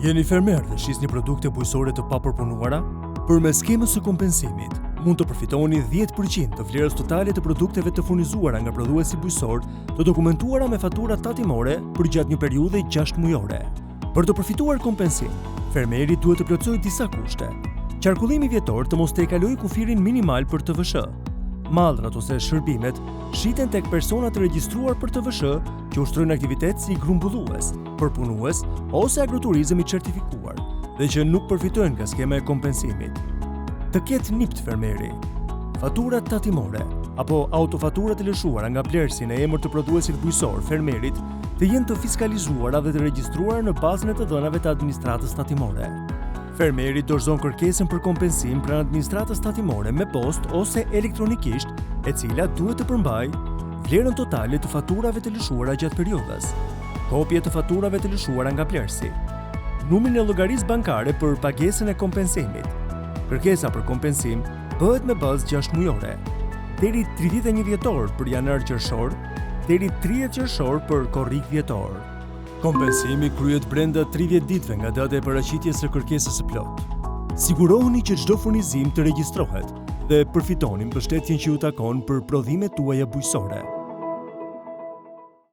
Jeni fermer dhe shisni produkte bujësore të papërpunuara? Përmes skemës së kompensimit, mund të përfitoni 10% të vlerës totale të produkteve të furnizuara nga prodhuesi bujësor, të dokumentuara me fatura tatimore për gjatë një periudhe 6 mujore. Për të përfituar kompensim, fermeri duhet të plotësojë disa kushte. Qarkullimi vjetor të mos tejkalojë kufirin minimal për TVSH. Mallrat ose shërbimet shiten tek persona të regjistruar për TVSH që ushtrojnë aktivitet si grumbullues, përpunues ose agroturizëm i certifikuar dhe që nuk përfitojnë nga skema e kompensimit. Të ketë NIPT fermeri, faturat tatimore apo autofaturat e lëshuara nga blerësi në emër të prodhuesit bujësor fermerit të jenë të fiskalizuara dhe të regjistruara në bazën e të dhënave të administratës tatimore. Fermeri dorëzon kërkesën për kompensim pranë administratës tatimore me post ose elektronikisht, e cila duhet të përmbajë vlerën totale të faturave të lëshuara gjatë periudhës, kopje të faturave të lëshuara nga blerësi, numrin e llogarisë bankare për pagesën e kompensimit. Kërkesa për kompensim bëhet me bazë 6 mujore, deri 31 vjetor për janar-qershor, deri 30 qershor për korrik vjetor. Kompensimi kryhet brenda 30 ditëve nga data e paraqitjes së kërkesës së plotë. Sigurohuni që çdo furnizim të regjistrohet dhe përfitoni mbështetjen që ju takon për prodhimet tuaja bujësore.